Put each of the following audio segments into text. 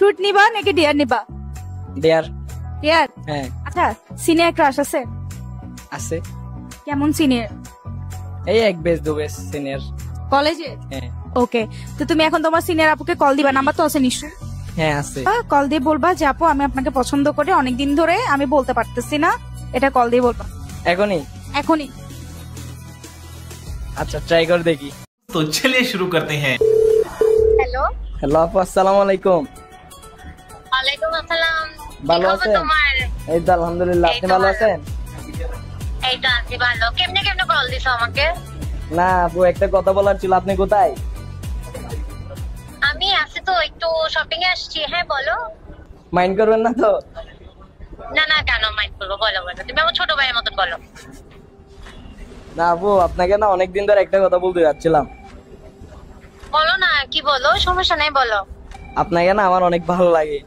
Fruit নিবা নাকি deer নিবা? ডিয়ার। ডিয়ার? হ্যাঁ। আচ্ছা, সিনিয়র ক্রাশ আছে? আছে। কেমন সিনিয়র? এই এক বেস দু বেস সিনিয়র। কলেজে? হ্যাঁ। ওকে, তো তুমি এখন তোমার সিনিয়র আপুকে কল দিবা, নাম্বার তো আছে নিশ্চয়ই? হ্যাঁ আছে। কল দিয়ে বলবা যে আপু আমি আপনাকে পছন্দ করি, অনেকদিন ধরে আমি বলতে পারতেছি না, এটা কল দিয়ে বলবা এখনই? এখনই। আচ্ছা ট্রাই করে দেখি। तो चलिए शुरू करते हैं। হ্যালো। হ্যালো আপু, আসসালামু আলাইকুম। ওয়ালাইকুম আসসালাম। ভালো কি খবর আছেন? তোমার? এই তো আলহামদুলিল্লাহ, আপনি ভালো আছেন? এই তো আছি ভালো। কেমনে কেমনে কল দিছো আমাকে? না আপু, একটা কথা বলার ছিল। আপনি কোথায়? আমি আছি তো, একটু শপিং এ আসছি। হ্যাঁ বলো। মাইন্ড করবেন না তো? না না, কেন মাইন্ড করবো, বলো বলো। তুমি আমার ছোট ভাইয়ের মতন বলো। না আপু, আপনাকে না অনেকদিন ধরে একটা কথা বলতে যাচ্ছিলাম। বলো না, কি বলো, সমস্যা নেই বলো। আপনাকে না আমার অনেক ভালো লাগে।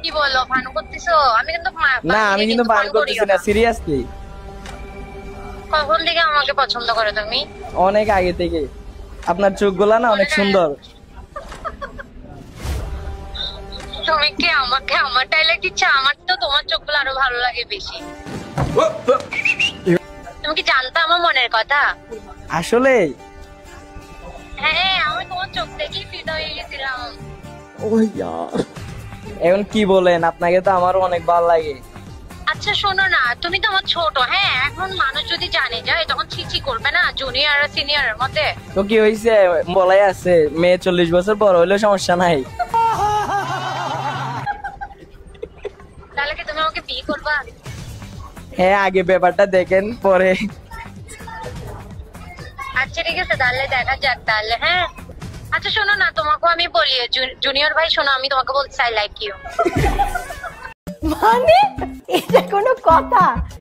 কি বলো, ফান করতেছো? আমি কিন্তু না আমি কিন্তু বান করতেছি না, সিরিয়াসলি। কখন থেকে আমাকে পছন্দ করো তুমি? অনেক আগে থেকে। আপনার চোখগুলা না অনেক সুন্দর। তুমি কি আমাকে আমার ডায়লগ দিচ্ছ? আমার তো তোমার চোখগুলো আরো ভালো লাগে বেশি। তুমি কি জানতা আমার মনের কথা? আসলে হ্যাঁ, আমি তোমার চোখ দেখেই ফিদা হয়ে গেছিলাম। এখন কি বলেন, আপনাকে তো আমারও অনেক ভালো লাগে। আচ্ছা শোনো না, তুমি তো আমার ছোট। হ্যাঁ, এখন মানুষ যদি জানে যায় তখন ছিছি করবে না জুনিয়র আর সিনিয়রের মধ্যে? তো কি হয়েছে, বলাই আছে মেয়ে 40 বছর বড় হইলেও সমস্যা নাই। তাহলে কি তুমি আমাকে বিয়ে করবা? হ্যাঁ, আগে ব্যাপারটা দেখেন পরে। আচ্ছা ঠিক আছে, তাহলে দেখা যাক তাহলে। হ্যাঁ আচ্ছা শোনো না, তোমাকে আমি বলি, জুনিয়র ভাই শোনো, আমি তোমাকে বলছি আই লাইক ইউ। মানে এটা কোনো কথা?